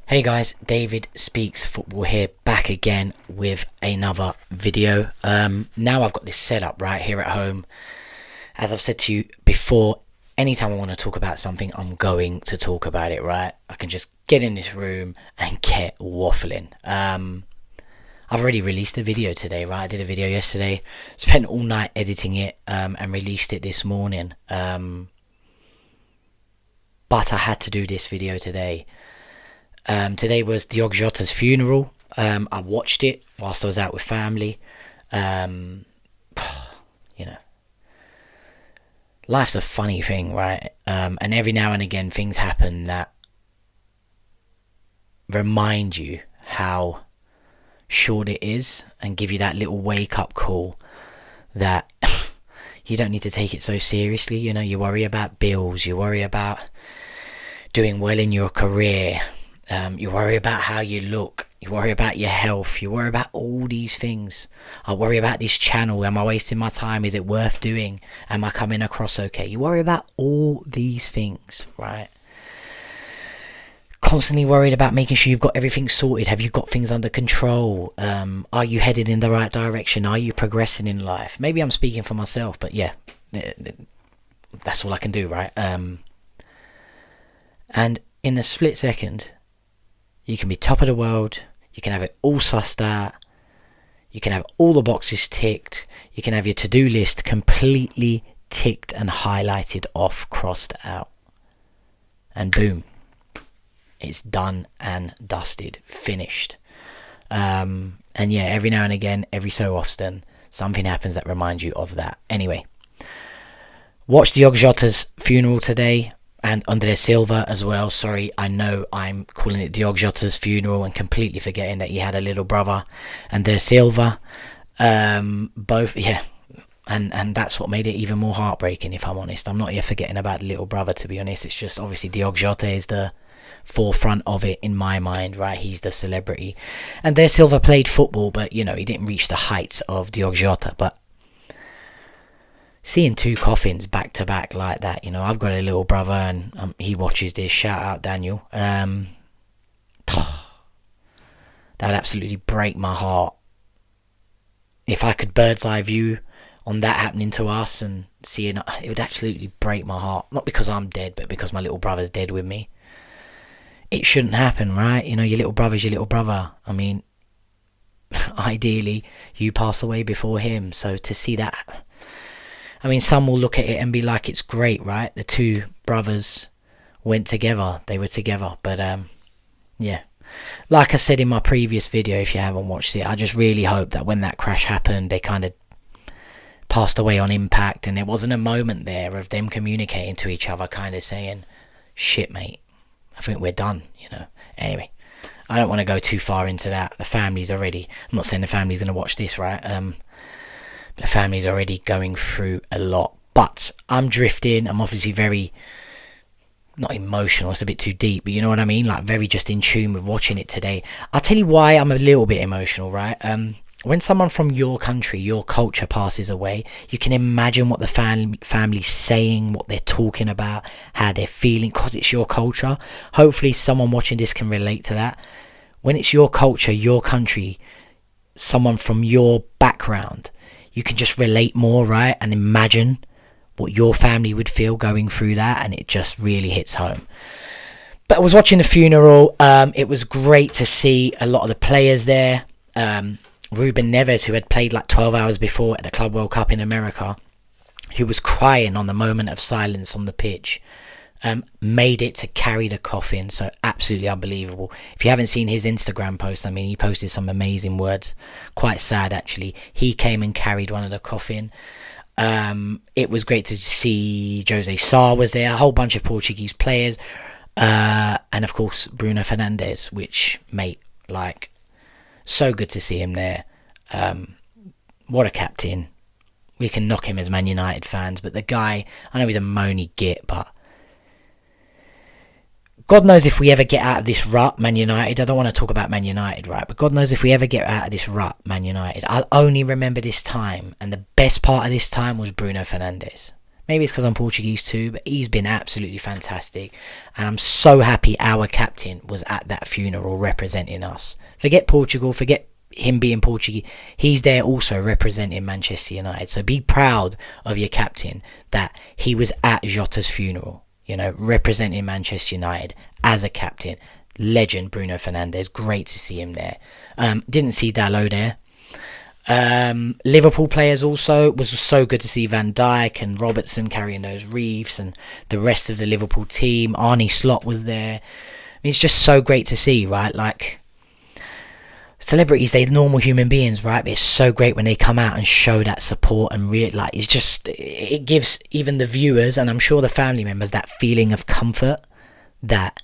Hey guys, David Speaks Football here, back again with another video. Now I've got this set up right here at home. As I've said to you before, anytime I want to talk about something, I'm going to talk about it, right? I can just get in this room and get waffling. I've already released a video today, right? I did a video yesterday, spent all night editing it and released it this morning. But I had to do this video today. Today was Diogo Jota's funeral. I watched it whilst I was out with family. You know, life's a funny thing, right? And every now and again things happen that remind you how short it is and give you that little wake up call that you don't need to take it so seriously. You know, you worry about bills, you worry about doing well in your career. You worry about how you look, you worry about your health, you worry about all these things. I worry about this channel, am I wasting my time, is it worth doing, am I coming across okay? You worry about all these things, right? Constantly worried about making sure you've got everything sorted. Have you got things under control? Are you headed in the right direction? Are you progressing in life? Maybe I'm speaking for myself, but yeah, that's all I can do, right? And in a split second, you can be top of the world, you can have it all sussed out, you can have all the boxes ticked, you can have your to-do list completely ticked and highlighted off, crossed out. And boom, it's done and dusted, finished. And yeah, every now and again, every so often, something happens that reminds you of that. Anyway, watched Diogo Jota's funeral today. And André Silva as well. Sorry, I know I'm calling it Diogo Jota's funeral and completely forgetting that he had a little brother, André Silva. Both, yeah. And that's what made it even more heartbreaking, if I'm honest. I'm not here forgetting about the little brother, to be honest. It's just obviously Diogo Jota is the forefront of it in my mind, right? He's the celebrity. André Silva played football, but, you know, he didn't reach the heights of Diogo Jota. But seeing two coffins back to back like that, you know, I've got a little brother and he watches this. Shout out Daniel. That would absolutely break my heart. If I could bird's eye view on that happening to us and seeing it, would absolutely break my heart. Not because I'm dead, but because my little brother's dead with me. It shouldn't happen, right? You know, your little brother's your little brother. I mean, ideally, you pass away before him. So to see that, I mean, some will look at it and be like, it's great, right? The two brothers went together. They were together. But, yeah. Like I said in my previous video, if you haven't watched it, I just really hope that when that crash happened, they kind of passed away on impact. And there wasn't a moment there of them communicating to each other, kind of saying, shit, mate, I think we're done, you know. Anyway, I don't want to go too far into that. The family's already, I'm not saying the family's going to watch this, right? The family's already going through a lot. But I'm drifting. I'm obviously very, not emotional, it's a bit too deep, but you know what I mean? Like very just in tune with watching it today. I'll tell you why I'm a little bit emotional, right? When someone from your country, your culture passes away, you can imagine what the family's saying, what they're talking about, how they're feeling, because it's your culture. Hopefully someone watching this can relate to that. When it's your culture, your country, someone from your background, you can just relate more, right? And imagine what your family would feel going through that, and it just really hits home. But I was watching the funeral. It was great to see a lot of the players there. Ruben Neves, who had played like 12 hours before at the Club World Cup in America, who was crying on the moment of silence on the pitch, made it to carry the coffin. So absolutely unbelievable. If you haven't seen his Instagram post, I mean, he posted some amazing words. Quite sad, actually. He came and carried one of the coffin. It was great to see Jose Sá was there, a whole bunch of Portuguese players, and of course Bruno Fernandes, which, mate, like, so good to see him there. What a captain. We can knock him as Man United fans, but the guy, I know he's a moany git, but God knows if we ever get out of this rut, Man United. I don't want to talk about Man United, right? But God knows if we ever get out of this rut, Man United. I'll only remember this time. And the best part of this time was Bruno Fernandes. Maybe it's because I'm Portuguese too, but he's been absolutely fantastic. And I'm so happy our captain was at that funeral representing us. Forget Portugal, forget him being Portuguese. He's there also representing Manchester United. So be proud of your captain that he was at Jota's funeral, you know, representing Manchester United as a captain. Legend Bruno Fernandes, great to see him there. Didn't see Dalot there. Liverpool players also, was so good to see Van Dijk and Robertson carrying those wreaths, and the rest of the Liverpool team. Arne Slot was there. I mean, it's just so great to see, right? Like, celebrities, they're normal human beings, right? But it's so great when they come out and show that support, and like, it's just, it gives even the viewers, and I'm sure the family members, that feeling of comfort that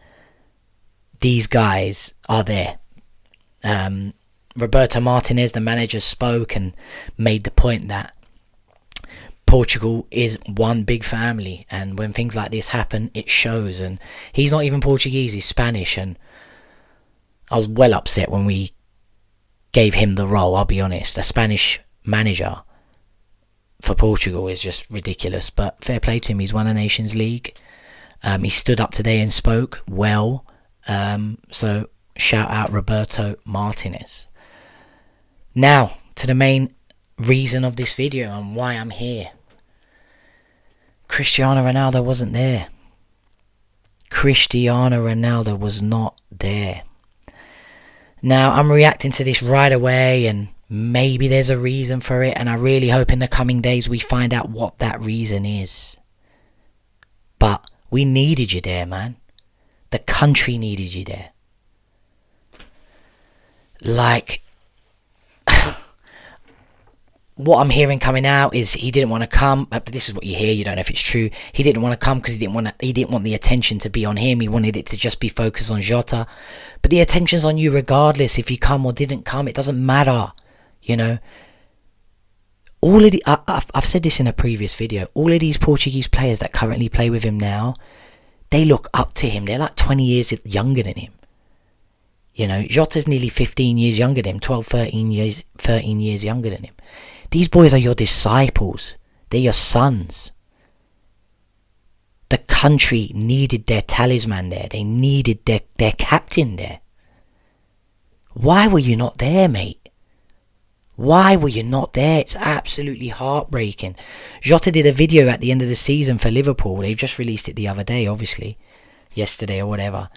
these guys are there. Roberto Martinez, the manager, spoke and made the point that Portugal is one big family, and when things like this happen, it shows. And he's not even Portuguese, he's Spanish, and I was well upset when we gave him the role, I'll be honest. A Spanish manager for Portugal is just ridiculous, but fair play to him. He's won a Nations League. He stood up today and spoke well, so shout out Roberto Martinez. Now, to the main reason of this video and why I'm here. Cristiano Ronaldo wasn't there. Cristiano Ronaldo was not there. Now, I'm reacting to this right away, and maybe there's a reason for it, and I really hope in the coming days we find out what that reason is. But we needed you there, man. The country needed you there. Like, what I'm hearing coming out is he didn't want to come. But this is what you hear. You don't know if it's true. He didn't want to come because he didn't want the attention to be on him. He wanted it to just be focused on Jota. But the attention's on you regardless if you come or didn't come. It doesn't matter. You know. All of the I've said this in a previous video. All of these Portuguese players that currently play with him now, they look up to him. They're like 20 years younger than him. You know, Jota's nearly 15 years younger than him, 12, 13 years younger than him. These boys are your disciples. They're your sons. The country needed their talisman there. They needed their captain there. Why were you not there, mate? Why were you not there? It's absolutely heartbreaking. Jota did a video at the end of the season for Liverpool. They've just released it the other day, obviously. Yesterday or whatever.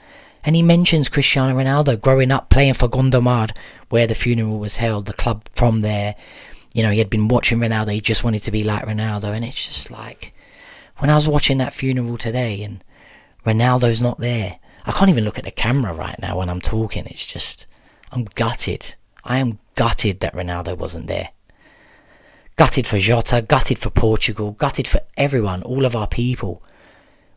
And he mentions Cristiano Ronaldo growing up playing for Gondomar, where the funeral was held, the club from there. You know, he had been watching Ronaldo. He just wanted to be like Ronaldo. And it's just like, when I was watching that funeral today and Ronaldo's not there, I can't even look at the camera right now when I'm talking. It's just, I'm gutted. I am gutted that Ronaldo wasn't there. Gutted for Jota, gutted for Portugal, gutted for everyone, all of our people.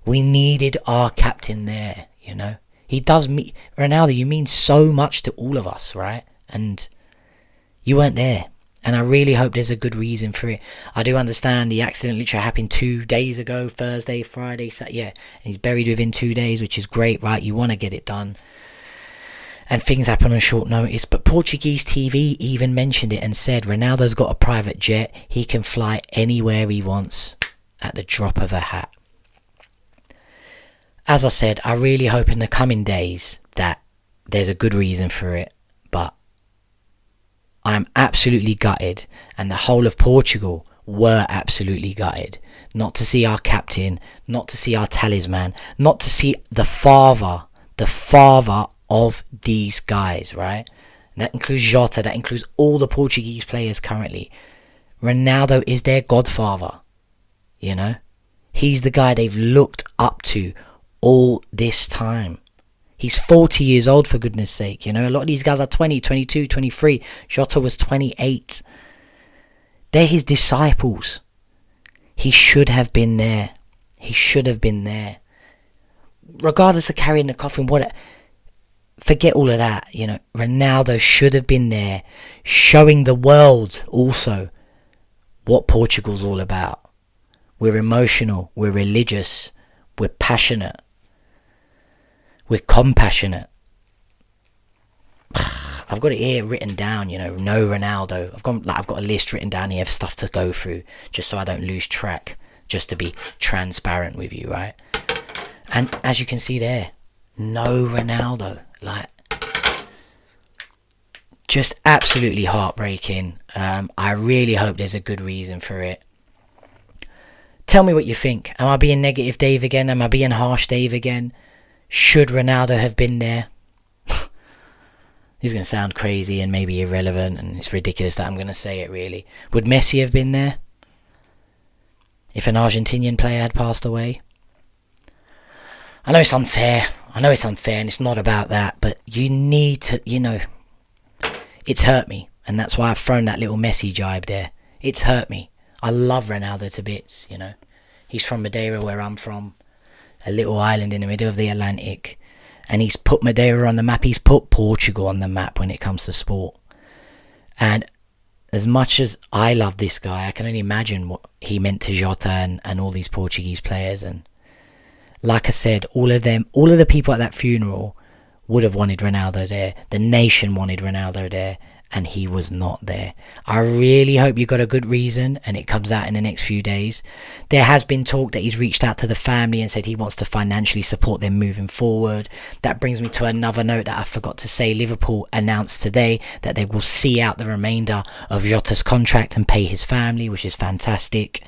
We needed our captain there, you know. He does mean, Ronaldo, you mean so much to all of us, right? And you weren't there. And I really hope there's a good reason for it. I do understand the accident literally happened 2 days ago, Thursday, Friday, Saturday, yeah. And he's buried within 2 days, which is great, right? You want to get it done. And things happen on short notice. But Portuguese TV even mentioned it and said, Ronaldo's got a private jet. He can fly anywhere he wants at the drop of a hat. As I said, I really hope in the coming days that there's a good reason for it. But I'm absolutely gutted, and the whole of Portugal were absolutely gutted. Not to see our captain, not to see our talisman, not to see the father of these guys, right? And that includes Jota, that includes all the Portuguese players currently. Ronaldo is their godfather, you know? He's the guy they've looked up to all this time. He's 40 years old, for goodness sake, you know. A lot of these guys are 20, 22, 23. Jota was 28. They're his disciples. He should have been there. He should have been there. Regardless of carrying the coffin, forget all of that, you know. Ronaldo should have been there, showing the world also what Portugal's all about. We're emotional, we're religious, we're passionate. We're compassionate. I've got it here written down, you know, no Ronaldo. I've got a list written down here of stuff to go through, just so I don't lose track. just to be transparent with you, right? And as you can see there, no Ronaldo. Like, just absolutely heartbreaking. I really hope there's a good reason for it. Tell me what you think. Am I being negative Dave again? Am I being harsh Dave again? Should Ronaldo have been there? This is going to sound crazy and maybe irrelevant, and it's ridiculous that I'm going to say it, really. Would Messi have been there if an Argentinian player had passed away? I know it's unfair. And it's not about that. But you need to, it's hurt me. And that's why I've thrown that little Messi jibe there. It's hurt me. I love Ronaldo to bits, He's from Madeira, where I'm from. A little island in the middle of the Atlantic. And he's put Madeira on the map. He's put Portugal on the map when it comes to sport. And as much as I love this guy, I can only imagine what he meant to Jota and all these Portuguese players. And like I said, all of the people at that funeral would have wanted Ronaldo there. The nation wanted Ronaldo there. And he was not there. I really hope you got a good reason and it comes out in the next few days. There has been talk that he's reached out to the family and said he wants to financially support them moving forward. That brings me to another note that I forgot to say. Liverpool announced today that they will see out the remainder of Jota's contract and pay his family, which is fantastic.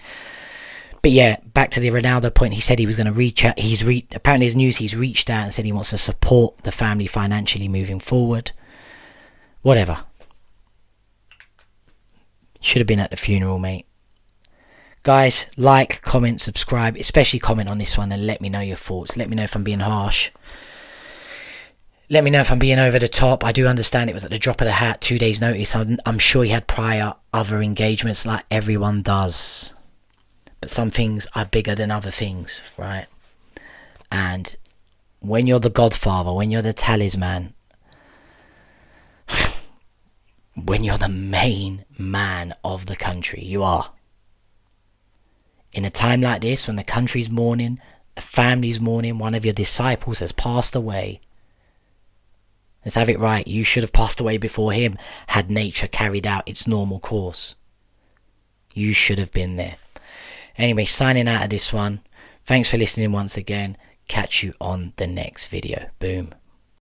But yeah, back to the Ronaldo point. He said he was going to reach out. Apparently his news, he's reached out and said he wants to support the family financially moving forward. Whatever. Should have been at the funeral, mate. Guys, like, comment, subscribe. Especially comment on this one and let me know your thoughts. Let me know if I'm being harsh. Let me know if I'm being over the top. I do understand it was at the drop of the hat, 2 days notice. I'm sure he had prior other engagements like everyone does. But some things are bigger than other things, right? And when you're the godfather, when you're the talisman, when you're the main man of the country, you are. In a time like this, when the country's mourning, a family's mourning, one of your disciples has passed away. Let's have it right. You should have passed away before him had nature carried out its normal course. You should have been there. Anyway, signing out of this one. Thanks for listening once again. Catch you on the next video. Boom.